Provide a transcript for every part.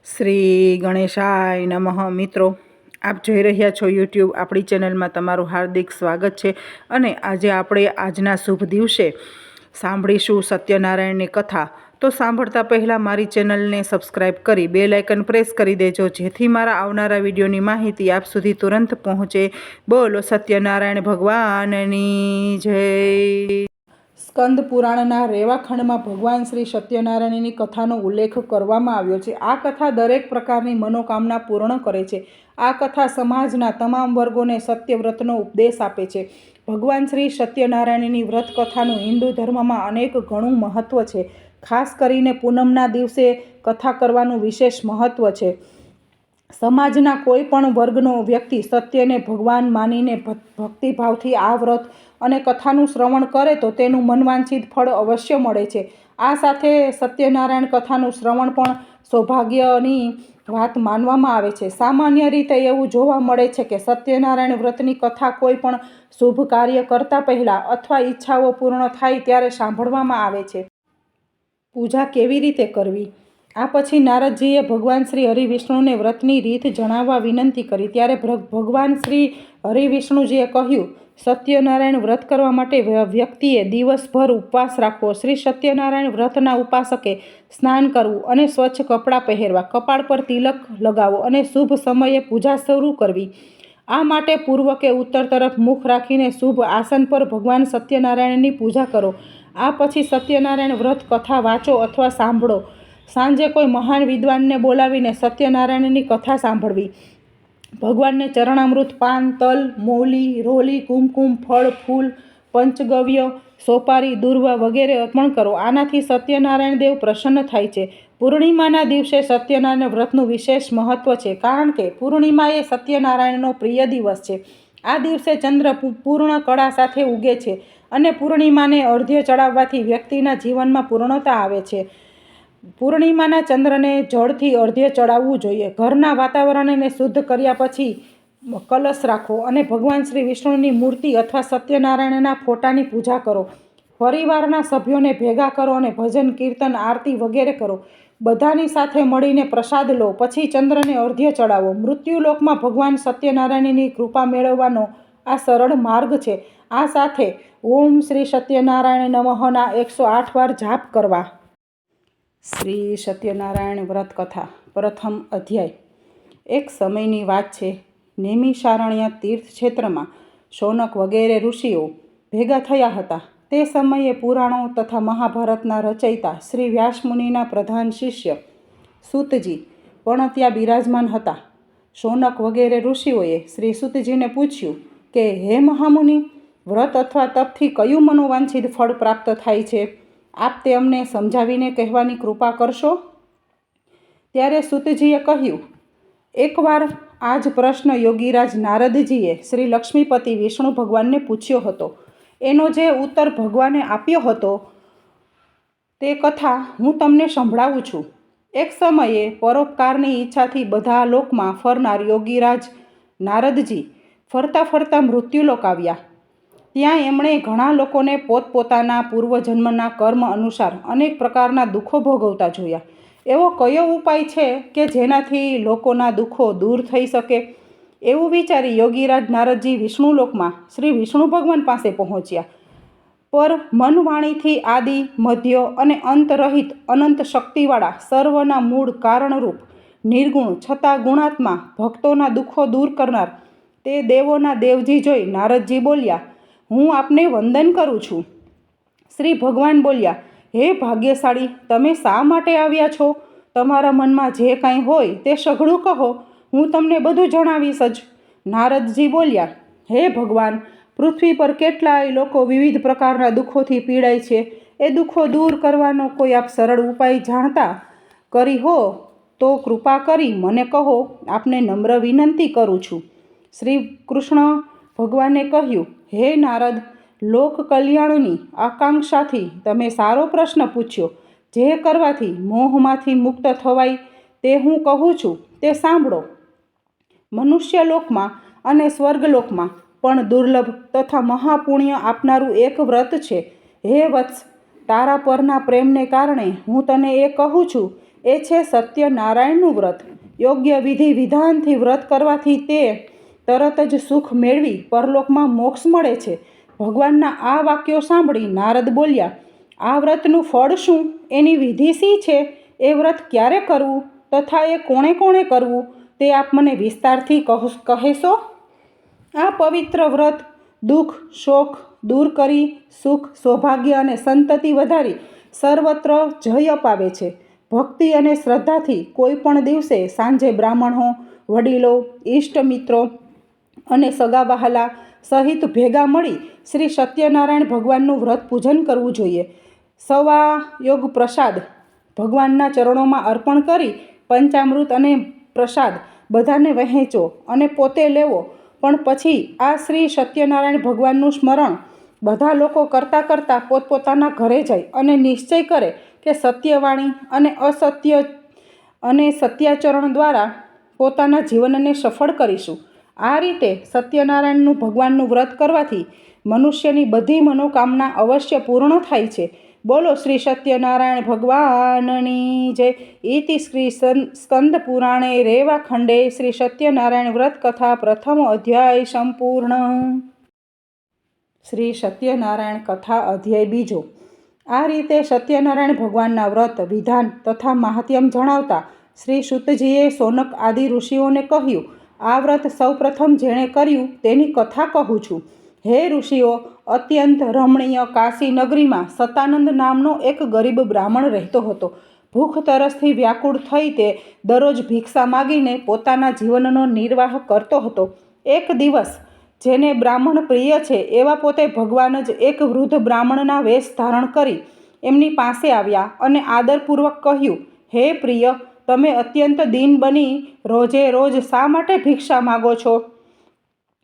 શ્રી ગણેશાય નમઃ. મિત્રો, આપ જોઈ રહ્યા છો યુટ્યુબ આપણી ચેનલમાં તમારું હાર્દિક સ્વાગત છે. અને આજે આપણે આજના શુભ દિવસે સાંભળીશું સત્યનારાયણની કથા. તો સાંભળતા પહેલાં મારી ચેનલને સબસ્ક્રાઈબ કરી બેલ આઇકન પ્રેસ કરી દેજો, જેથી મારા આવનારા વિડીયોની માહિતી આપ સુધી તુરંત પહોંચે. બોલો સત્યનારાયણ ભગવાનની જય. સ્કંદ પુરાણના રેવાખંડમાં ભગવાન શ્રી સત્યનારાયણની કથાનો ઉલ્લેખ કરવામાં આવ્યો છે. આ કથા દરેક પ્રકારની મનોકામના પૂર્ણ કરે છે. આ કથા સમાજના તમામ વર્ગોને સત્યવ્રતનો ઉપદેશ આપે છે. ભગવાન શ્રી સત્યનારાયણની વ્રત કથાનું હિન્દુ ધર્મમાં અનેક ઘણું મહત્વ છે. ખાસ કરીને પૂનમના દિવસે કથા કરવાનું વિશેષ મહત્વ છે. સમાજના કોઈ પણ વર્ગનો વ્યક્તિ સત્યને ભગવાન માનીને ભક્તિભાવથી આ વ્રત અને કથાનું શ્રવણ કરે તો તેનું મનવાંછિત ફળ અવશ્ય મળે છે. આ સાથે સત્યનારાયણ કથાનું શ્રવણ પણ સૌભાગ્યની વાત માનવામાં આવે છે. સામાન્ય રીતે એવું જોવા મળે છે કે સત્યનારાયણ વ્રતની કથા કોઈ પણ શુભ કાર્ય કરતા પહેલાં અથવા ઈચ્છાઓ પૂર્ણ થાય ત્યારે સાંભળવામાં આવે છે. પૂજા કેવી રીતે કરવી? આ પછી નારદજીએ ભગવાન શ્રી હરિવિષ્ણુને વ્રતની રીત જણાવવા વિનંતી કરી. ત્યારે ભગવાન શ્રી હરિવિષ્ણુજીએ કહ્યું, સત્યનારાયણ વ્રત કરવા માટે વ્યક્તિએ દિવસભર ઉપવાસ રાખવો. શ્રી સત્યનારાયણ વ્રતના ઉપાસકે સ્નાન કરવું અને સ્વચ્છ કપડાં પહેરવા, કપાળ પર તિલક લગાવો અને શુભ સમયે પૂજા શરૂ કરવી. આ માટે પૂર્વ કે ઉત્તર તરફ મુખ રાખીને શુભ આસન પર ભગવાન સત્યનારાયણની પૂજા કરો. આ પછી સત્યનારાયણ વ્રત કથા વાંચો અથવા સાંભળો. સાંજે કોઈ મહાન વિદ્વાનને બોલાવીને સત્યનારાયણની કથા સાંભળવી. ભગવાનને ચરણામૃત, પાન, તલ, મૌલી, રોલી, કુમકુમ, ફળ, ફૂલ, પંચગવ્ય, સોપારી, દુર્વા વગેરે અર્પણ કરો. આનાથી સત્યનારાયણ દેવ પ્રસન્ન થાય છે. પૂર્ણિમાના દિવસે સત્યનારાયણ વ્રતનું વિશેષ મહત્વ છે, કારણ કે પૂર્ણિમા એ સત્યનારાયણનો પ્રિય દિવસ છે. આ દિવસે ચંદ્ર પૂર્ણ કળા સાથે ઉગે છે અને પૂર્ણિમાને અર્ધ્ય ચડાવવાથી વ્યક્તિના જીવનમાં પૂર્ણતા આવે છે. પૂર્ણિમાના ચંદ્રને જળથી અર્ધ્ય ચડાવવું જોઈએ. ઘરના વાતાવરણને શુદ્ધ કર્યા પછી કલશ રાખો અને ભગવાન શ્રી વિષ્ણુની મૂર્તિ અથવા સત્યનારાયણના ફોટાની પૂજા કરો. પરિવારના સભ્યોને ભેગા કરો અને ભજન, કીર્તન, આરતી વગેરે કરો. બધાની સાથે મળીને પ્રસાદ લો. પછી ચંદ્રને અર્ધ્ય ચડાવો. મૃત્યુલોકમાં ભગવાન સત્યનારાયણની કૃપા મેળવવાનો આ સરળ માર્ગ છે. આ સાથે ઓમ શ્રી સત્યનારાયણ નમઃના 108 વાર જાપ કરવા. શ્રી સત્યનારાયણ વ્રત કથા. પ્રથમ અધ્યાય. એક સમયની વાત છે. નૈમિષારણ્ય તીર્થ ક્ષેત્રમાં શૌનક વગેરે ઋષિઓ ભેગા થયા હતા. તે સમયે પુરાણો તથા મહાભારતના રચયિતા શ્રી વ્યાસમુનિના પ્રધાન શિષ્ય સૂતજી પણ ત્યાં બિરાજમાન હતા. શૌનક વગેરે ઋષિઓએ શ્રી સૂતજીને પૂછ્યું કે, હે મહામુનિ, વ્રત અથવા તપથી કયું મનોવાંછિત ફળ પ્રાપ્ત થાય છે? આપ તે અમને સમજાવીને કહેવાની કૃપા કરશો? ત્યારે સૂતજીએ કહ્યું, એકવાર આ જ પ્રશ્ન યોગીરાજ નારદજીએ શ્રી લક્ષ્મીપતિ વિષ્ણુ ભગવાનને પૂછ્યો હતો. એનો જે ઉત્તર ભગવાને આપ્યો હતો તે કથા હું તમને સંભળાવું છું. એક સમયે પરોપકારની ઈચ્છાથી બધા લોકમાં ફરનાર યોગીરાજ નારદજી ફરતા ફરતા મૃત્યુલોક આવ્યા. ત્યાં એમણે ઘણા લોકોને પોતપોતાના પૂર્વજન્મના કર્મ અનુસાર અનેક પ્રકારના દુઃખો ભોગવતા જોયા. એવો કયો ઉપાય છે કે જેનાથી લોકોના દુઃખો દૂર થઈ શકે? એવું વિચારી યોગીરાજ નારદજી વિષ્ણુલોકમાં શ્રી વિષ્ણુ ભગવાન પાસે પહોંચ્યા. પર મનવાણીથી આદિ, મધ્ય અને અંત રહિત અનંત શક્તિવાળા સર્વના મૂળ કારણરૂપ નિર્ગુણ છતાં ગુણાત્મા ભક્તોના દુઃખો દૂર કરનાર તે દેવોના દેવજી જોઈ નારદજી બોલ્યા, હું આપને વંદન કરું છું. શ્રી ભગવાન બોલ્યા, હે ભાગ્યશાળી, તમે શા માટે આવ્યા છો? તમારા મનમાં જે કાંઈ હોય તે સઘળું કહો, હું તમને બધું જણાવીશ જ. નારદજી બોલ્યા, હે ભગવાન, પૃથ્વી પર કેટલાય લોકો વિવિધ પ્રકારના દુઃખોથી પીડાય છે. એ દુઃખો દૂર કરવાનો કોઈ આપ સરળ ઉપાય જાણતા કરી હો તો કૃપા કરી મને કહો, આપને નમ્ર વિનંતી કરું છું. શ્રી કૃષ્ણ ભગવાને કહ્યું, હે નારદ, લોક કલ્યાણની આકાંક્ષાથી તમે સારો પ્રશ્ન પૂછ્યો. જે કરવાથી મોહમાંથી મુક્ત થવાય તે હું કહું છું તે સાંભળો. મનુષ્યલોકમાં અને સ્વર્ગલોકમાં પણ દુર્લભ તથા મહાપુણ્ય આપનારું એક વ્રત છે. હે વત્સ, તારા પરના પ્રેમને કારણે હું તને એ કહું છું એ છે સત્યનારાયણનું વ્રત. યોગ્ય વિધિ વિધાનથી વ્રત કરવાથી તે તરત જ સુખ મેળવી પરલોકમાં મોક્ષ મળે છે. ભગવાનના આ વાક્યો સાંભળી નારદ બોલ્યા, આ વ્રતનું ફળ શું? એની વિધિ શી છે? એ વ્રત ક્યારે કરવું તથા એ કોણે કોણે કરવું તે આપ મને વિસ્તારથી કહેશો? આ પવિત્ર વ્રત દુઃખ શોક દૂર કરી સુખ સૌભાગ્ય અને સંતતિ વધારી સર્વત્ર જય અપાવે છે. ભક્તિ અને શ્રદ્ધાથી કોઈ પણ દિવસે સાંજે બ્રાહ્મણો, વડીલો, ઇષ્ટ મિત્રો અને સગા વહાલા સહિત ભેગા મળી શ્રી સત્યનારાયણ ભગવાનનું વ્રત પૂજન કરવું જોઈએ. સવા યોગ પ્રસાદ ભગવાનના ચરણોમાં અર્પણ કરી પંચામૃત અને પ્રસાદ બધાને વહેંચો અને પોતે લેવો. પણ પછી આ શ્રી સત્યનારાયણ ભગવાનનું સ્મરણ બધા લોકો કરતાં કરતાં પોતપોતાના ઘરે જાય અને નિશ્ચય કરે કે સત્યવાણી અને સત્યાચરણ દ્વારા પોતાના જીવનને સફળ કરીશું. આ રીતે સત્યનારાયણનું ભગવાનનું વ્રત કરવાથી મનુષ્યની બધી મનોકામના અવશ્ય પૂર્ણ થાય છે. બોલો શ્રી સત્યનારાયણ ભગવાનની જય. ઇતિ શ્રી સ્કંદ પુરાણે રેવા ખંડે શ્રી સત્યનારાયણ વ્રત કથા પ્રથમ અધ્યાય સંપૂર્ણ. શ્રી સત્યનારાયણ કથા અધ્યાય બીજો. આ રીતે સત્યનારાયણ ભગવાનના વ્રત વિધાન તથા મહાત્મ્ય જણાવતા શ્રી સૂતજીએ શૌનક આદિ ઋષિઓને કહ્યું, આ વ્રત સૌપ્રથમ જેણે કર્યું તેની કથા કહું છું. હે ઋષિઓ, અત્યંત રમણીય કાશી નગરીમાં સતાનંદ નામનો એક ગરીબ બ્રાહ્મણ રહેતો હતો. ભૂખ તરસથી વ્યાકુળ થઈ તે દરરોજ ભિક્ષા માગીને પોતાના જીવનનો નિર્વાહ કરતો હતો. એક દિવસ જેને બ્રાહ્મણ પ્રિય છે એવા પોતે ભગવાન જ એક વૃદ્ધ બ્રાહ્મણના વેશ ધારણ કરી એમની પાસે આવ્યા અને આદરપૂર્વક કહ્યું, હે પ્રિય, તમે અત્યંત દીન બની રોજે રોજ શા માટે ભિક્ષા માગો છો?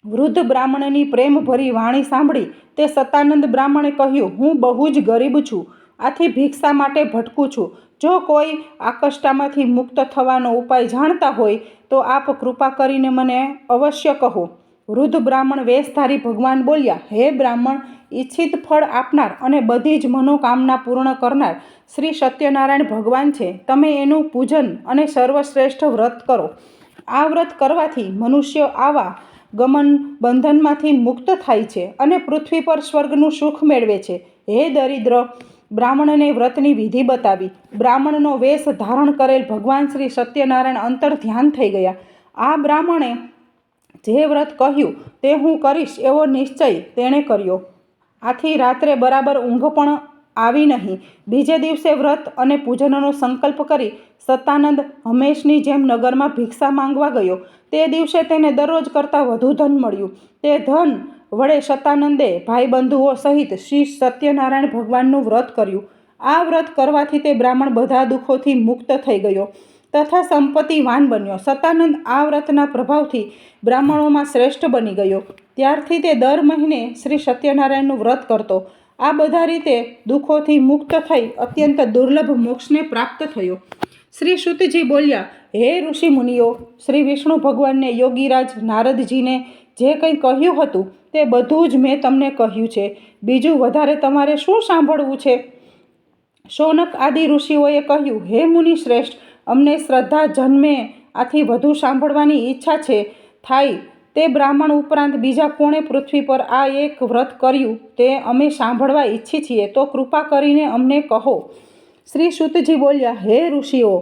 વૃદ્ધ બ્રાહ્મણની પ્રેમભરી વાણી સાંભળી તે સતાનંદ બ્રાહ્મણે કહ્યું, હું બહુ જ ગરીબ છું, આથી ભિક્ષા માટે ભટકું છું. જો કોઈ આ કષ્ટમાંથી મુક્ત થવાનો ઉપાય જાણતા હોય તો આપ કૃપા કરીને મને અવશ્ય કહો. વૃદ્ધ બ્રાહ્મણ વેશધારી ભગવાન બોલ્યા, હે બ્રાહ્મણ, ઈચ્છિત ફળ આપનાર અને બધી જ મનોકામના પૂર્ણ કરનાર શ્રી સત્યનારાયણ ભગવાન છે. તમે એનું પૂજન અને સર્વશ્રેષ્ઠ વ્રત કરો. આ વ્રત કરવાથી મનુષ્ય આવા ગમન બંધનમાંથી મુક્ત થાય છે અને પૃથ્વી પર સ્વર્ગનું સુખ મેળવે છે. હે દરિદ્ર! બ્રાહ્મણને વ્રતની વિધિ બતાવી. બ્રાહ્મણનો વેશ ધારણ કરેલ ભગવાન શ્રી સત્યનારાયણ અંતર ધ્યાન થઈ ગયા. આ બ્રાહ્મણે જે વ્રત કહ્યું તે હું કરીશ એવો નિશ્ચય તેણે કર્યો. આથી રાત્રે બરાબર ઊંઘ પણ આવી નહીં. બીજે દિવસે વ્રત અને પૂજનનો સંકલ્પ કરી સતાનંદ હંમેશની જેમ નગરમાં ભિક્ષા માંગવા ગયો. તે દિવસે તેને દરરોજ કરતાં વધુ ધન મળ્યું. તે ધન વડે સતાનંદે ભાઈબંધુઓ સહિત શ્રી સત્યનારાયણ ભગવાનનું વ્રત કર્યું. આ વ્રત કરવાથી તે બ્રાહ્મણ બધા દુઃખોથી મુક્ત થઈ ગયો તથા સંપત્તિવાન બન્યો. સતાનંદ આ વ્રતના પ્રભાવથી બ્રાહ્મણોમાં શ્રેષ્ઠ બની ગયો. ત્યારથી તે દર મહિને શ્રી સત્યનારાયણનું વ્રત કરતો. આ બધા રીતે દુઃખોથી મુક્ત થઈ અત્યંત દુર્લભ મોક્ષને પ્રાપ્ત થયો. શ્રી સૂતજી બોલ્યા, હે ઋષિ મુનિઓ, શ્રી વિષ્ણુ ભગવાનને યોગીરાજ નારદજીને જે કંઈ કહ્યું હતું તે બધું જ મેં તમને કહ્યું છે. બીજું વધારે તમારે શું સાંભળવું છે? શૌનક આદિ ઋષિઓએ કહ્યું, હે મુનિ શ્રેષ્ઠ, અમને શ્રદ્ધા જન્મે આથી વધુ સાંભળવાની ઈચ્છા છે. થાય તે બ્રાહ્મણ ઉપરાંત બીજા કોણે પૃથ્વી પર આ એક વ્રત કર્યું તે અમે સાંભળવા ઈચ્છી છીએ, તો કૃપા કરીને અમને કહો. શ્રી સૂતજી બોલ્યા, હે ઋષિઓ,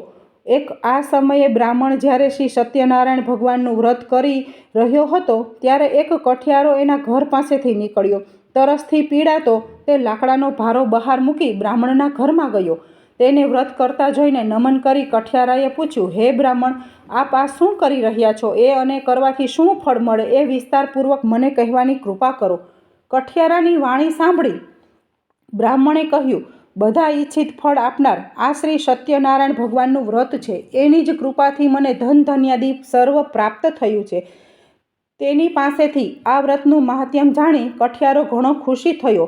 એક આ સમયે બ્રાહ્મણ જ્યારે શ્રી સત્યનારાયણ ભગવાનનું વ્રત કરી રહ્યો હતો ત્યારે એક કઠિયારો એના ઘર પાસેથી નીકળ્યો. તરસથી પીડાતો તે લાકડાનો ભારો બહાર મૂકી બ્રાહ્મણના ઘરમાં ગયો. તેને વ્રત કરતા જોઈને નમન કરી કઠિયારાએ પૂછ્યું, હે બ્રાહ્મણ, આપ આ શું કરી રહ્યા છો? એ અને કરવાથી શું ફળ મળે એ વિસ્તારપૂર્વક મને કહેવાની કૃપા કરો. કઠિયારાની વાણી સાંભળી બ્રાહ્મણે કહ્યું, બધા ઈચ્છિત ફળ આપનાર આ શ્રી સત્યનારાયણ ભગવાનનું વ્રત છે. એની જ કૃપાથી મને ધન ધન્યાદિ સર્વ પ્રાપ્ત થયું છે. તેની પાસેથી આ વ્રતનું મહાત્મ્ય જાણી કઠિયારો ઘણો ખુશી થયો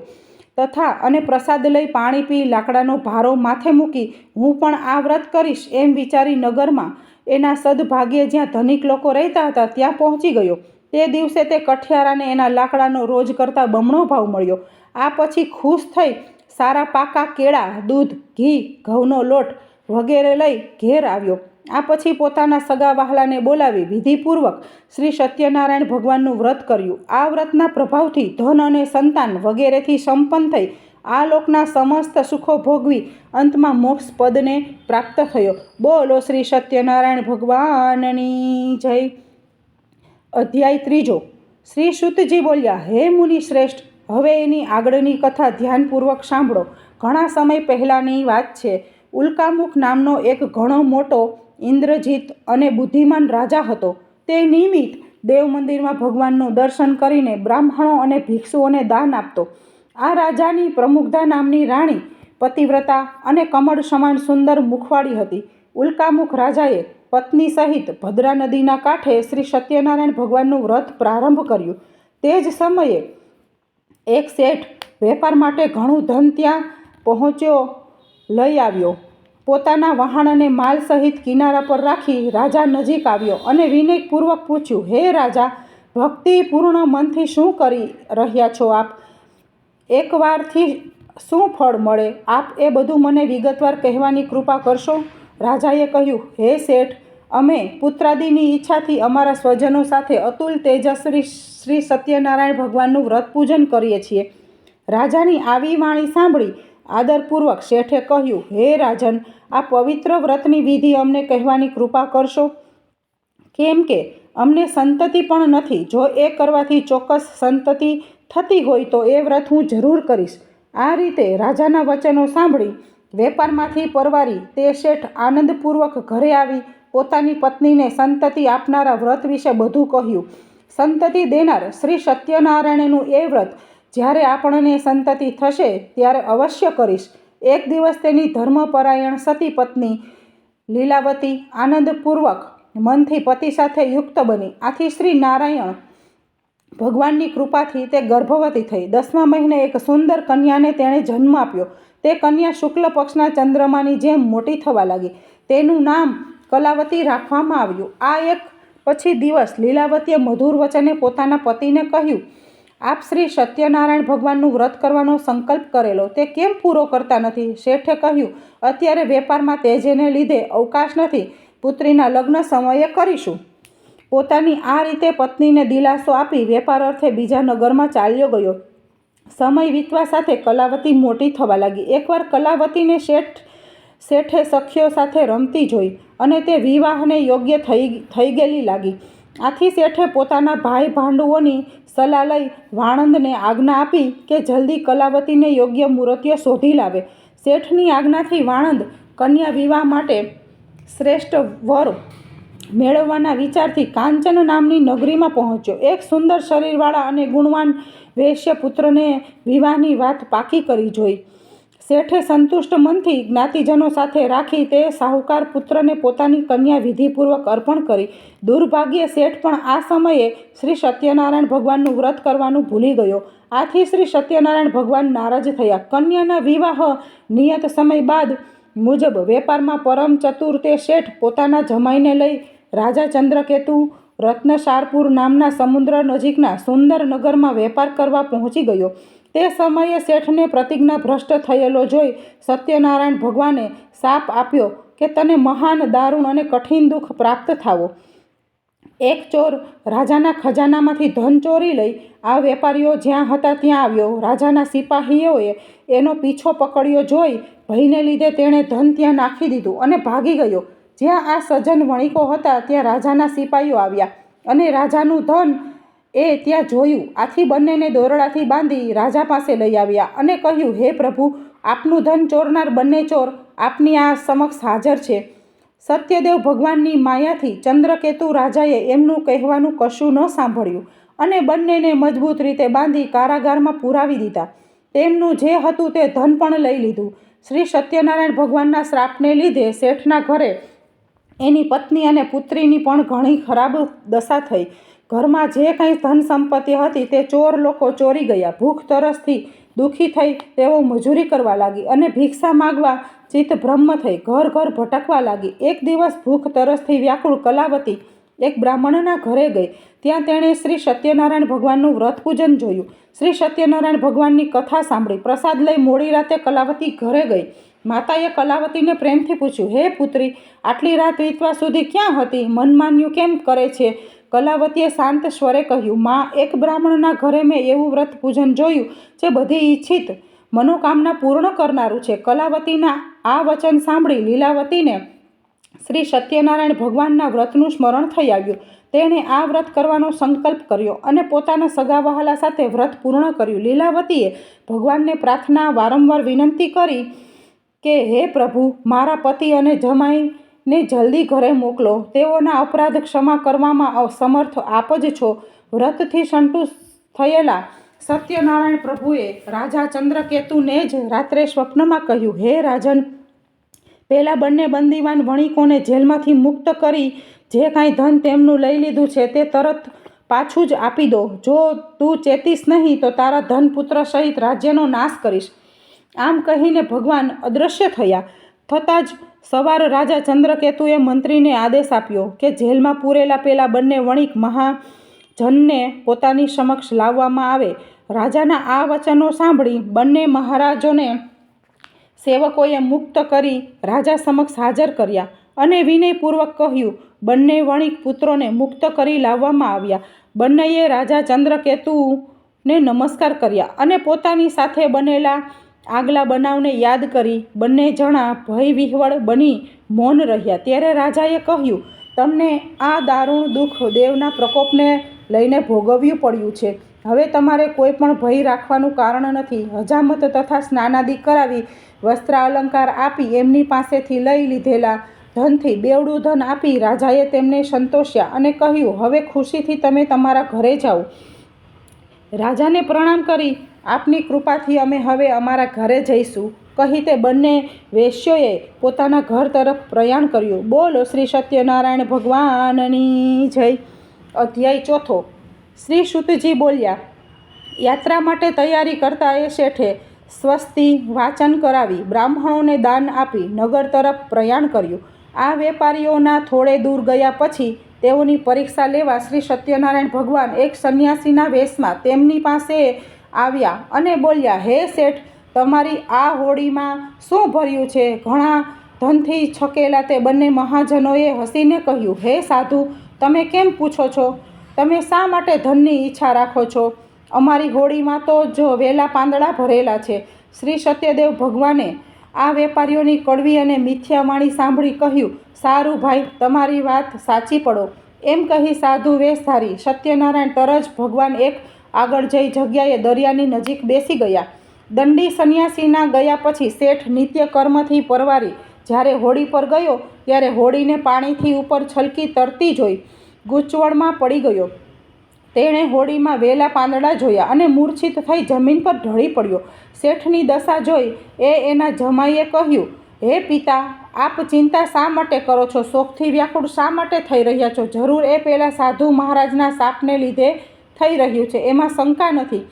તથા અને પ્રસાદ લઈ પાણી પી લાકડાનો ભારો માથે મૂકી હું પણ આ વ્રત કરીશ એમ વિચારી નગરમાં એના સદભાગ્યે જ્યાં ધનિક લોકો રહેતા હતા ત્યાં પહોંચી ગયો. તે દિવસે તે કઠિયારાને એના લાકડાનો રોજ કરતાં બમણો ભાવ મળ્યો. આ પછી ખુશ થઈ સારા પાકા કેળા, દૂધ, ઘી, ઘઉંનો લોટ વગેરે લઈ ઘેર આવ્યો. આ પછી પોતાના સગા વહાલાને બોલાવી વિધિપૂર્વક શ્રી સત્યનારાયણ ભગવાનનું વ્રત કર્યું. આ વ્રતના પ્રભાવથી ધન અને સંતાન વગેરેથી સંપન્ન થઈ આ લોકના સમસ્ત સુખો ભોગવી અંતમાં મોક્ષ પદને પ્રાપ્ત થયો. બોલો શ્રી સત્યનારાયણ ભગવાનની જય. અધ્યાય 3. શ્રી શુતજી બોલ્યા, હે મુનિ શ્રેષ્ઠ, હવે એની આગળની કથા ધ્યાનપૂર્વક સાંભળો. ઘણા સમય પહેલાંની વાત છે. ઉલ્કામુખ નામનો એક ઘણો મોટો ઇન્દ્રજીત અને બુદ્ધિમાન રાજા હતો. તે નિયમિત દેવ મંદિરમાં ભગવાનનું દર્શન કરીને બ્રાહ્મણો અને ભિક્ષુઓને દાન આપતો. આ રાજાની પ્રમુગ્ધા નામની રાણી પતિવ્રતા અને કમળ સમાન સુંદર મુખવાળી હતી. ઉલ્કામુખ રાજાએ પત્ની સહિત ભદ્રા નદીના કાંઠે શ્રી સત્યનારાયણ ભગવાનનું વ્રત પ્રારંભ કર્યું. તે જ સમયે એક શેઠ વેપાર માટે ઘણું ધન ત્યાં પહોંચ્યો લઈ આવ્યો. પોતાના વહાણ અને માલ સહિત કિનારા પર રાખી રાજા નજીક આવ્યો અને વિનયપૂર્વક પૂછ્યું, હે રાજા, ભક્તિપૂર્ણ મનથી શું કરી રહ્યા છો આપ? એકવારથી શું ફળ મળે? આપ એ બધું મને વિગતવાર કહેવાની કૃપા કરશો? રાજાએ કહ્યું, હે શેઠ, અમે પુત્રાદિની ઈચ્છાથી અમારા સ્વજનો સાથે અતુલ તેજસ્વી શ્રી સત્યનારાયણ ભગવાનનું વ્રત પૂજન કરીએ છીએ. રાજાની આવી વાણી સાંભળી આદરપૂર્વક શેઠે કહ્યું, હે રાજન, આ પવિત્ર વ્રતની વિધિ અમને કહેવાની કૃપા કરશો? કેમ કે અમને સંતતિ પણ નથી. જો એ કરવાથી ચોક્કસ સંતતિ થતી હોય તો એ વ્રત હું જરૂર કરીશ. આ રીતે રાજાના વચનો સાંભળી વેપારમાંથી પરવારી તે શેઠ આનંદપૂર્વક ઘરે આવી પોતાની પત્નીને સંતતિ આપનારા વ્રત વિશે બધું કહ્યું. સંતતિ દેનાર શ્રી સત્યનારાયણનું એ વ્રત જ્યારે આપણને સંતતિ થશે ત્યારે અવશ્ય કરીશ. એક દિવસ તેની ધર્મપરાયણ સતી પત્ની લીલાવતી આનંદપૂર્વક મનથી પતિ સાથે યુક્ત બની. આથી શ્રી નારાયણ ભગવાનની કૃપાથી તે ગર્ભવતી થઈ. 10મા મહિને એક સુંદર કન્યાને તેણે જન્મ આપ્યો. તે કન્યા શુક્લ પક્ષના ચંદ્રમાની જેમ મોટી થવા લાગી. તેનું નામ કલાવતી રાખવામાં આવ્યું. આ એક પછી દિવસ લીલાવતીએ મધુર વચને પોતાના પતિને કહ્યું, આપ શ્રી સત્યનારાયણ ભગવાનનું વ્રત કરવાનો સંકલ્પ કરેલો તે કેમ પૂરો કરતા નથી? શેઠે કહ્યું, અત્યારે વેપારમાં તેજને લીધે અવકાશ નથી. પુત્રીના લગ્ન સમયે કરીશું. પોતાની આ રીતે પત્નીને દિલાસો આપી વેપાર અર્થે બીજા નગરમાં ચાલ્યો ગયો. સમય વીતવા સાથે કલાવતી મોટી થવા લાગી. એકવાર કલાવતીને શેઠે સખીઓ સાથે રમતી જોઈ અને તે વિવાહને યોગ્ય થઈ ગયેલી લાગી. આથી શેઠે પોતાના ભાઈ ભાંડુઓની સલાહ લઈ વાણંદને આજ્ઞા આપી કે જલ્દી કલાવતીને યોગ્ય મૂર્તિઓ શોધી લાવે. શેઠની આજ્ઞાથી વાણંદ કન્યા વિવાહ માટે શ્રેષ્ઠ વર મેળવવાના વિચારથી કાંચન નામની નગરીમાં પહોંચ્યો. એક સુંદર શરીરવાળા અને ગુણવાન વૈશ્ય પુત્રને વિવાહની વાત પાકી કરી જોઈ. શેઠે સંતુષ્ટ મનથી જ્ઞાતિજનો સાથે રાખી તે સાહુકાર પુત્રને પોતાની કન્યા વિધિપૂર્વક અર્પણ કરી. દુર્ભાગ્યે શેઠ પણ આ સમયે શ્રી સત્યનારાયણ ભગવાનનું વ્રત કરવાનું ભૂલી ગયો. આથી શ્રી સત્યનારાયણ ભગવાન નારાજ થયા. કન્યાના વિવાહ નિયત સમય બાદ મુજબ વેપારમાં પરમ ચતુર તે શેઠ પોતાના જમાઈને લઈ રાજા ચંદ્રકેતુ રત્નસારપુર નામના સમુદ્ર નજીકના સુંદર નગરમાં વેપાર કરવા પહોંચી ગયો. તે સમયે શેઠને પ્રતિજ્ઞા ભ્રષ્ટ થયેલો જોઈ સત્યનારાયણ ભગવાને શાપ આપ્યો કે તને મહાન દારૂણ અને કઠિન દુઃખ પ્રાપ્ત થાવો. એક ચોર રાજાના ખજાનામાંથી ધન ચોરી લઈ આ વેપારીઓ જ્યાં હતા ત્યાં આવ્યો. રાજાના સિપાહીઓએ એનો પીછો પકડ્યો જોઈ ભયને લીધે તેણે ધન ત્યાં નાખી દીધું અને ભાગી ગયો. જ્યાં આ સજ્જન વણિકો હતા ત્યાં રાજાના સિપાહીઓ આવ્યા અને રાજાનું ધન એ ત્યાં જોયું. આથી બંનેને દોરડાથી બાંધી રાજા પાસે લઈ આવ્યા અને કહ્યું, હે પ્રભુ, આપનું ધન ચોરનાર બંને ચોર આપની આ સમક્ષ હાજર છે. સત્યદેવ ભગવાનની માયાથી ચંદ્રકેતુ રાજાએ એમનું કહેવાનું કશું ન સાંભળ્યું અને બંનેને મજબૂત રીતે બાંધી કારાગારમાં પુરાવી દીધા. તેમનું જે હતું તે ધન પણ લઈ લીધું. શ્રી સત્યનારાયણ ભગવાનના શ્રાપને લીધે શેઠના ઘરે એની પત્ની અને પુત્રીની પણ ઘણી ખરાબ દશા થઈ. ઘરમાં જે કંઈ ધન સંપત્તિ હતી તે ચોર લોકો ચોરી ગયા. ભૂખ તરસથી દુઃખી થઈ તેઓ મજૂરી કરવા લાગી અને ભિક્ષા માગવા ચિત્ત બ્રહ્મ થઈ ઘર ઘર ભટકવા લાગી. એક દિવસ ભૂખ તરસથી વ્યાકુળ કલાવતી એક બ્રાહ્મણના ઘરે ગઈ. ત્યાં તેણે શ્રી સત્યનારાયણ ભગવાનનું વ્રત પૂજન જોયું. શ્રી સત્યનારાયણ ભગવાનની કથા સાંભળી. પ્રસાદ લઈ મોડી રાતે કલાવતી ઘરે ગઈ. માતાએ કલાવતીને પ્રેમથી પૂછ્યું, હે પુત્રી, આટલી રાત વીતવા સુધી ક્યાં હતી? મનમાન્યું કેમ કરે છે? કલાવતીએ શાંત સ્વરે કહ્યું, માં, એક બ્રાહ્મણના ઘરે મેં એવું વ્રત પૂજન જોયું જે બધી ઈચ્છિત મનોકામના પૂર્ણ કરનારું છે. કલાવતીના આ વચન સાંભળી લીલાવતીને શ્રી સત્યનારાયણ ભગવાનના વ્રતનું સ્મરણ થઈ આવ્યું. તેણે આ વ્રત કરવાનો સંકલ્પ કર્યો અને પોતાના સગા વહાલા સાથે વ્રત પૂર્ણ કર્યું. લીલાવતીએ ભગવાનને પ્રાર્થના વારંવાર વિનંતી કરી કે હે પ્રભુ, મારા પતિ અને જમાઈને જલ્દી ઘરે મોકલો. તેઓના અપરાધ ક્ષમા કરવામાં સમર્થ આપ જ છો. વ્રતથી સંતુષ્ટ થયેલા સત્યનારાયણ પ્રભુએ રાજા ચંદ્રકેતુને જ રાત્રે સ્વપ્નમાં કહ્યું, હે રાજન, પેલા બંને બંદીવાન વણિકોને જેલમાંથી મુક્ત કરી જે કાંઈ ધન તેમનું લઈ લીધું છે તે તરત પાછું જ આપી દો. જો તું ચેતીશ નહીં તો તારા ધન પુત્ર સહિત રાજ્યનો નાશ કરીશ. આમ કહીને ભગવાન અદૃશ્ય થયા. થતાં જ સવાર રાજા ચંદ્રકેતુએ મંત્રીને આદેશ આપ્યો કે જેલમાં પૂરેલા પેલા બંને વણિક મહાજનને પોતાની સમક્ષ લાવવામાં આવે. રાજાના આ વચનો સાંભળી બંને મહારાજોને સેવકોએ મુક્ત કરી રાજા સમક્ષ હાજર કર્યા અને વિનયપૂર્વક કહ્યું, બંને વણિક પુત્રોને મુક્ત કરી લાવવામાં આવ્યા. બંનેએ રાજા ચંદ્રકેતુને નમસ્કાર કર્યા અને પોતાની સાથે બનેલા આગલા બનાવને યાદ કરી બંને જણા ભય વિહવળ બની મૌન રહ્યા. ત્યારે રાજાએ કહ્યું, તમને આ દારૂણ દુઃખ દેવના પ્રકોપને લઈને ભોગવ્યું પડ્યું છે. હવે તમારે કોઈ પણ ભય રાખવાનું કારણ નથી. હજામત તથા સ્નાનાદિ કરાવી વસ્ત્ર અલંકાર આપી એમની પાસેથી લઈ લીધેલા ધનથી બેવડું ધન આપી રાજાએ તેમને સંતોષ્યા અને કહ્યું, હવે ખુશીથી તમે તમારા ઘરે જાઓ. રાજાને પ્રણામ કરી, આપની કૃપાથી અમે હવે અમારા ઘરે જઈશું કહી તે બંને વેશ્યોએ પોતાના ઘર તરફ પ્રયાણ કર્યું. બોલો શ્રી સત્યનારાયણ ભગવાનની જય. અધ્યાય ચોથો. શ્રી સુતજી બોલ્યા, યાત્રા માટે તૈયારી કરતા એ શેઠે સ્વસ્તિ વાચન કરાવી બ્રાહ્મણોને દાન આપી નગર તરફ પ્રયાણ કર્યું. આ વેપારીઓના થોડે દૂર ગયા પછી તેઓની પરીક્ષા લેવા શ્રી સત્યનારાયણ ભગવાન એક સંન્યાસીના વેશમાં તેમની પાસે આવ્યા અને બોલ્યા, હે શેઠ, તમારી આ હોડીમાં શું ભર્યું છે? ઘણા ધનથી છકેલા તે બંને મહાજનોએ હસીને કહ્યું, હે સાધુ, તમે કેમ પૂછો છો? તમે શા માટે ધનની ઈચ્છા રાખો છો? અમારી હોડીમાં તો જો વેલા પાંદડા ભરેલા છે. શ્રી સત્યદેવ ભગવાને આ વેપારીઓની કડવી અને મિથ્યા વાણી સાંભળી કહ્યું, સારું ભાઈ, તમારી વાત સાચી પડો. એમ કહી સાધુ વેશ ધારી સત્યનારાયણ તરજ ભગવાન એક આગળ જઈ જગ્યાએ દરિયાની નજીક બેસી ગયા. દંડી સંન્યાસીના ગયા પછી શેઠ નિત્ય કર્મથી પરવારી જ્યારે હોડી પર ગયો ત્યારે હોડીને પાણીથી ઉપર છલકી તરતી જોઈ ગૂંચવણમાં પડી ગયો. તેણે હોડીમાં વેલા પાંદડા જોયા અને મૂર્છિત થઈ જમીન પર ઢળી પડ્યો. શેઠની દશા જોઈ એના જમાઈએ કહ્યું, હે પિતા, આપ ચિંતા શા માટે કરો છો? શોકથી વ્યાકુળ શા માટે થઈ રહ્યા છો? જરૂર એ પેલા સાધુ મહારાજના શાપને લીધે થઈ રહ્યું છે, એમાં શંકા નથી.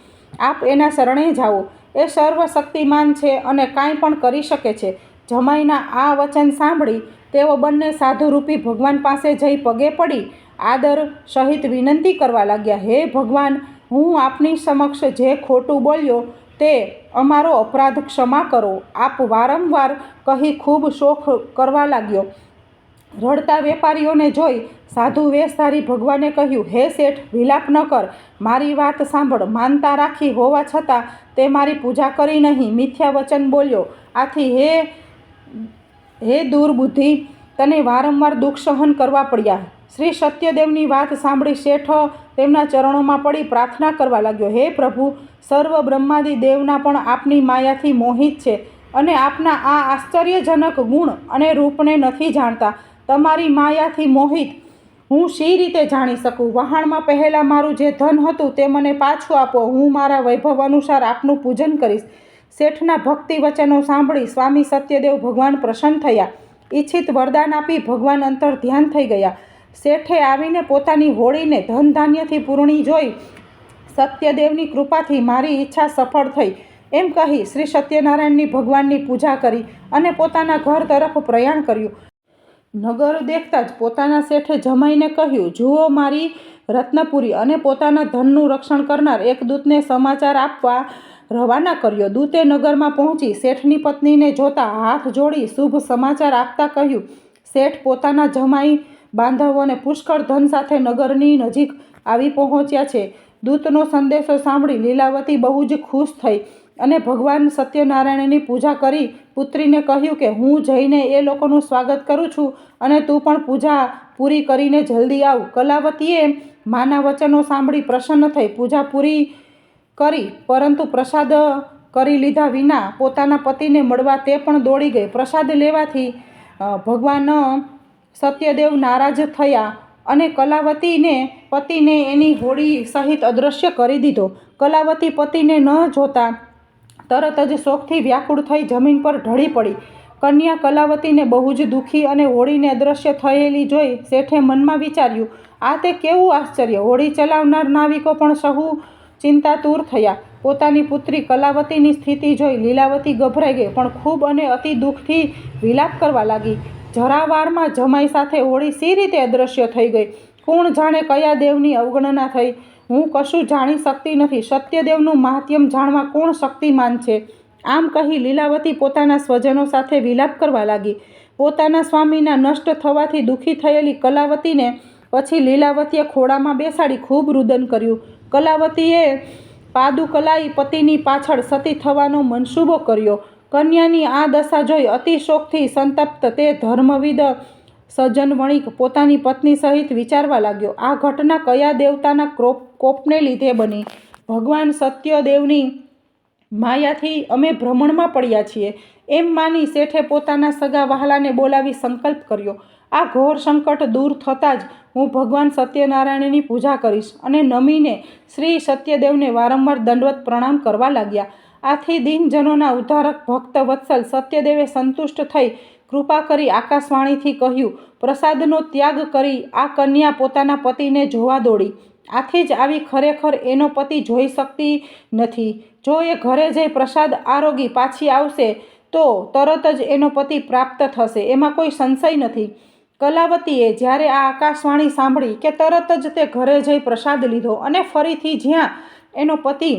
આપ એના શરણે જાઓ. એ સર્વશક્તિમાન છે અને કાંઈ પણ કરી શકે છે. જમાઈના આ વચન સાંભળી તેઓ બંને સાધુરૂપી ભગવાન પાસે જઈ પગે પડી આદર સહિત વિનંતી કરવા લાગ્યા, હે ભગવાન, હું આપની સમક્ષ જે ખોટું બોલ્યો તે અમારો અપરાધ ક્ષમા કરો. આપ વારંવાર કહી ખૂબ શોક કરવા લાગ્યો. રડતા વેપારીઓને જોઈ સાધુ વેશધારી ભગવાને કહ્યું, હે શેઠ, વિલાપ ન કર, મારી વાત સાંભળ. માનતા રાખી હોવા છતાં તે મારી પૂજા કરી નહીં, મિથ્યા વચન બોલ્યો. આથી હે દુર્બુદ્ધિ, તને વારંવાર દુઃખ સહન કરવા પડ્યા. શ્રી સત્યદેવની વાત સાંભળી શેઠ તેમના ચરણોમાં પડી પ્રાર્થના કરવા લાગ્યો, હે પ્રભુ, સર્વ બ્રહ્માદિ દેવના પણ આપની માયાથી મોહિત છે અને આપના આ આશ્ચર્યજનક ગુણ અને રૂપને નથી જાણતા. તમારી માયાથી મોહિત હું શી રીતે જાણી શકું? વહાણમાં પહેલાં મારું જે ધન હતું તે મને પાછું આપો. હું મારા વૈભવ અનુસાર આપનું પૂજન કરીશ. શેઠના ભક્તિ વચનો સાંભળી સ્વામી સત્યદેવ ભગવાન પ્રસન્ન થયા. ઈચ્છિત વરદાન આપી ભગવાન અંતર ધ્યાન થઈ ગયા. શેઠે આવીને પોતાની હોડીને ધન ધાન્યથી પૂર્ણી જોઈ સત્યદેવની કૃપાથી મારી ઈચ્છા સફળ થઈ એમ કહી શ્રી સત્યનારાયણની ભગવાનની પૂજા કરી અને પોતાના ઘર તરફ પ્રયાણ કર્યું. નગર દેખતા જ પોતાના શેઠે જમાઈને કહ્યું, જુઓ, મારી રત્નપુરી અને પોતાના ધનનું રક્ષણ કરનાર એક દૂતને સમાચાર આપવા રવાના કર્યો. દૂતે નગરમાં પહોંચી શેઠની પત્નીને જોતા હાથ જોડી શુભ સમાચાર આપતા કહ્યું, શેઠ પોતાના જમાઈ બાંધવોને પુષ્કળ ધન સાથે નગરની નજીક આવી પહોંચ્યા છે. દૂતનો સંદેશો સાંભળી લીલાવતી બહુ જ ખુશ થઈ અને ભગવાન સત્યનારાયણની પૂજા કરી પુત્રીને કહ્યું કે હું જઈને એ લોકોનું સ્વાગત કરું છું અને તું પણ પૂજા પૂરી કરીને જલ્દી આવ. કલાવતીએ માના વચનો સાંભળી પ્રસન્ન થઈ પૂજા પૂરી કરી, પરંતુ પ્રસાદ કરી લીધા વિના પોતાના પતિને મળવા તે પણ દોડી ગઈ. પ્રસાદ લેવાથી ભગવાન સત્યદેવ નારાજ થયા અને કલાવતીને પતિને એની હોડી સહિત અદૃશ્ય કરી દીધો. કલાવતી પતિને ન જોતા તરત જ શોકથી વ્યાકુળ થઈ જમીન પર ઢળી પડી. કન્યા કલાવતીને બહુ જ દુઃખી અને હોડીને અદૃશ્ય થયેલી જોઈ શેઠે મનમાં વિચાર્યું, આ તે કેવું આશ્ચર્ય! હોડી ચલાવનાર નાવિકો પણ સહુ ચિંતાતુર થયા. પોતાની પુત્રી કલાવતીની સ્થિતિ જોઈ લીલાવતી ગભરાઈ ગઈ, પણ ખૂબ અને અતિ દુઃખથી વિલાપ કરવા લાગી. જરાવારમાં જમાઈ સાથે હોડી સી રીતે અદૃશ્ય થઈ ગઈ? કોણ જાણે કયા દેવની અવગણના થઈ? હું કશું જાણી શકતી નથી. સત્યદેવનું મહાત્મ્ય જાણવા કોણ શક્તિમાન છે? આમ કહી લીલાવતી પોતાના સ્વજનો સાથે વિલાપ કરવા લાગી. પોતાના સ્વામીના નષ્ટ થવાથી દુઃખી થયેલી કલાવતીને પછી લીલાવતીએ ખોળામાં બેસાડી ખૂબ રુદન કર્યું. કલાવતીએ પાદુકલાઈ પતિની પાછળ સતી થવાનો મનસૂબો કર્યો. કન્યાની આ દશા જોઈ અતિ શોકથી સંતપ્ત તે ધર્મવિદ સજ્જન વણિક પોતાની પત્ની સહિત વિચારવા લાગ્યો, આ ઘટના કયા દેવતાના કોપને લીધે બની? ભગવાન સત્યદેવની માયાથી અમે ભ્રમણમાં પડ્યા છીએ. એમ માની શેઠે પોતાના સગા વહાલાને બોલાવી સંકલ્પ કર્યો, આ ઘોર સંકટ દૂર થતાં જ હું ભગવાન સત્યનારાયણની પૂજા કરીશ. અને નમીને શ્રી સત્યદેવને વારંવાર દંડવત પ્રણામ કરવા લાગ્યા. આથી દીનજનોના ઉદ્ધારક ભક્ત વત્સલ સત્યદેવે સંતુષ્ટ થઈ કૃપા કરી આકાશવાણીથી કહ્યું, પ્રસાદનો ત્યાગ કરી આ કન્યા પોતાના પતિને જોવા દોડી. આથી જ આવી ખરેખર એનો પતિ જોઈ શકતી નથી. જો એ ઘરે જઈ પ્રસાદ આરોગી પાછી આવશે તો તરત જ એનો પતિ પ્રાપ્ત થશે, એમાં કોઈ સંશય નથી. કલાવતીએ જ્યારે આ આકાશવાણી સાંભળી કે તરત જ તે ઘરે જઈ પ્રસાદ લીધો અને ફરીથી જ્યાં એનો પતિ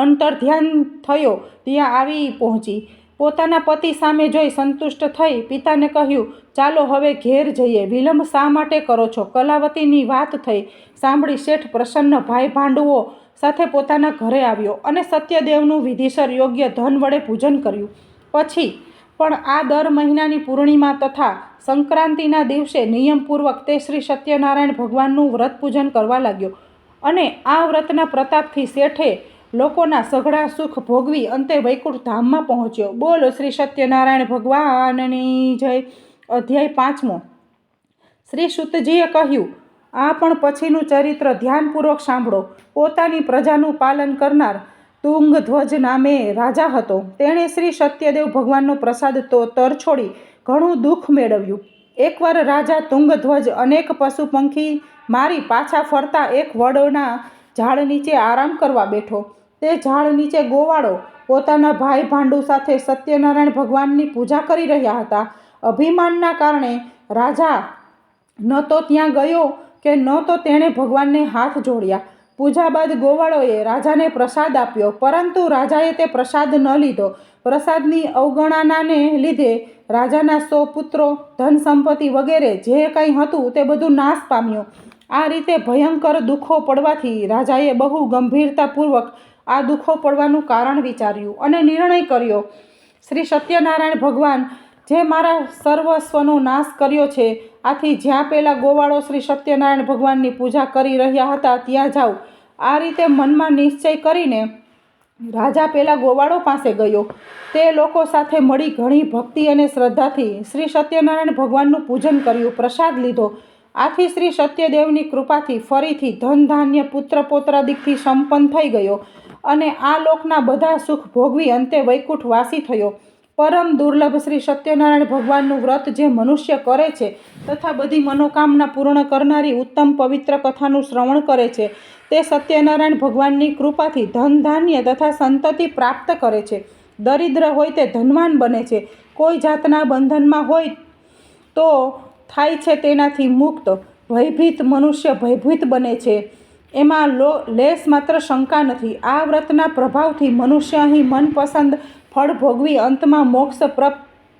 અંતર્ધ્યાન થયો ત્યાં આવી પહોંચી. પોતાના પતિ સામે જોઈ સંતુષ્ટ થઈ પિતાને કહ્યું, ચાલો હવે ઘેર જઈએ, વિલંબ શા માટે કરો છો? કલાવતીની વાત થઈ સાંભળી શેઠ પ્રસન્ન ભાઈ ભાંડુઓ સાથે પોતાના ઘરે આવ્યો અને સત્યદેવનું વિધિસર યોગ્ય ધન વડે પૂજન કર્યું. પછી પણ આ દર મહિનાની પૂર્ણિમા તથા સંક્રાંતિના દિવસે નિયમપૂર્વક તે શ્રી સત્યનારાયણ ભગવાનનું વ્રત પૂજન કરવા લાગ્યો અને આ વ્રતના પ્રતાપથી શેઠે લોકોના સઘળા સુખ ભોગવી અંતે વૈકુંઠ ધામમાં પહોંચ્યો. બોલો શ્રી સત્યનારાયણ ભગવાનની જય. અધ્યાય 5. શ્રી સુતજીએ કહ્યું, આ પણ પછીનું ચરિત્ર ધ્યાનપૂર્વક સાંભળો. પોતાની પ્રજાનું પાલન કરનાર તુંગધ્વજ નામે રાજા હતો. તેણે શ્રી સત્યદેવ ભગવાનનો પ્રસાદ તો તરછોડી ઘણું દુઃખ મેળવ્યું. એકવાર રાજા તુંગધ્વજ અનેક પશુ પંખી મારી પાછા ફરતા એક વડના ઝાડ નીચે આરામ કરવા બેઠો. તે ઝાડ નીચે ગોવાળો પોતાના ભાઈ ભાંડુ સાથે સત્યનારાયણ ભગવાનની પૂજા કરી રહ્યા હતા. અભિમાનના કારણે રાજા ન તો ત્યાં ગયો કે ન તો તેણે ભગવાનને હાથ જોડ્યા. પૂજા બાદ ગોવાળોએ રાજાને પ્રસાદ આપ્યો, પરંતુ રાજાએ તે પ્રસાદ ન લીધો. પ્રસાદની અવગણનાને લીધે રાજાના 100 પુત્રો, ધન સંપત્તિ વગેરે જે કંઈ હતું તે બધું નાશ પામ્યું. આ રીતે ભયંકર દુઃખો પડવાથી રાજાએ બહુ ગંભીરતાપૂર્વક આ દુઃખો પડવાનું કારણ વિચાર્યું અને નિર્ણય કર્યો, શ્રી સત્યનારાયણ ભગવાન જે મારા સર્વસ્વનો નાશ કર્યો છે, આથી જ્યાં પેલા ગોવાળો શ્રી સત્યનારાયણ ભગવાનની પૂજા કરી રહ્યા હતા ત્યાં જાઉં. આ રીતે મનમાં નિશ્ચય કરીને રાજા પેલા ગોવાળો પાસે ગયો. તે લોકો સાથે મળી ઘણી ભક્તિ અને શ્રદ્ધાથી શ્રી સત્યનારાયણ ભગવાનનું પૂજન કર્યું, પ્રસાદ લીધો. આથી શ્રી સત્યદેવની કૃપાથી ફરીથી ધન ધાન્ય પુત્ર પૌત્રાદિકથી સંપન્ન થઈ ગયો અને આ લોકના બધા સુખ ભોગવી અંતે વૈકુંઠ વાસી થયો. પરમ દુર્લભ શ્રી સત્યનારાયણ ભગવાનનું વ્રત જે મનુષ્ય કરે છે તથા બધી મનોકામના પૂર્ણ કરનારી ઉત્તમ પવિત્ર કથાનું શ્રવણ કરે છે, તે સત્યનારાયણ ભગવાનની કૃપાથી ધન ધાન્ય તથા સંતતિ પ્રાપ્ત કરે છે. દરિદ્ર હોય તે ધનવાન બને છે, કોઈ જાતના બંધનમાં હોય તો થાય છે તેનાથી મુક્ત. ભયભીત મનુષ્ય ભયભીત બને છે. એમાં લેશ માત્ર શંકા નથી. આ વ્રતના પ્રભાવથી મનુષ્ય અહીં મનપસંદ ફળ ભોગવી અંતમાં મોક્ષ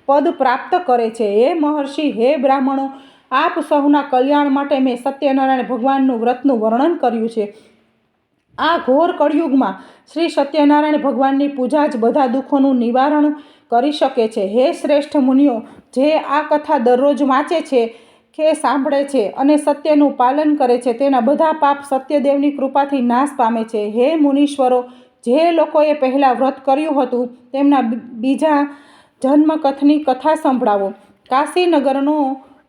પદ પ્રાપ્ત કરે છે. હે મહર્ષિ, હે બ્રાહ્મણો, આપ સૌના કલ્યાણ માટે મેં સત્યનારાયણ ભગવાનનું વ્રતનું વર્ણન કર્યું છે. આ ઘોર કળિયુગમાં શ્રી સત્યનારાયણ ભગવાનની પૂજા જ બધા દુઃખોનું નિવારણ કરી શકે છે. હે શ્રેષ્ઠ મુનિઓ, જે આ કથા દરરોજ વાંચે છે કે સાંભળે છે અને સત્યનું પાલન કરે છે, તેના બધા પાપ સત્યદેવની કૃપાથી નાશ પામે છે. હે મુનીશ્વરો, જે લોકોએ પહેલાં વ્રત કર્યું હતું તેમના બીજા જન્મકથની કથા સંભળાવો. કાશીનગરનો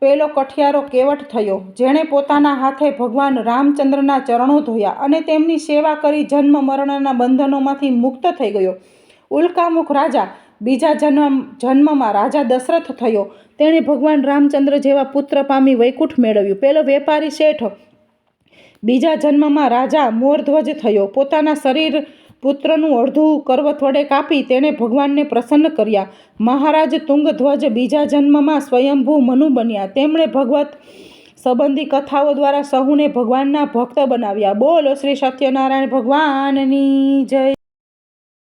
પેલો કઠિયારો કેવટ થયો, જેણે પોતાના હાથે ભગવાન રામચંદ્રના ચરણો ધોયા અને તેમની સેવા કરી જન્મ મરણના બંધનોમાંથી મુક્ત થઈ ગયો. ઉલ્કામુખ રાજા બીજા જન્મમાં રાજા દશરથ થયો. તેણે ભગવાન રામચંદ્ર જેવા પુત્ર પામી વૈકુંઠ મેળવ્યું. પેલો વેપારી શેઠ બીજા જન્મમાં રાજા મોરધ્વજ થયો. પોતાના શરીર પુત્રનું અડધું કરવત વડે કાપી તેણે ભગવાનને પ્રસન્ન કર્યા. મહારાજ તુંગધ્વજ બીજા જન્મમાં સ્વયંભૂ મનુ બન્યા. તેમણે ભગવત સંબંધી કથાઓ દ્વારા સહુને ભગવાનના ભક્ત બનાવ્યા. બોલો શ્રી સત્યનારાયણ ભગવાનની જય.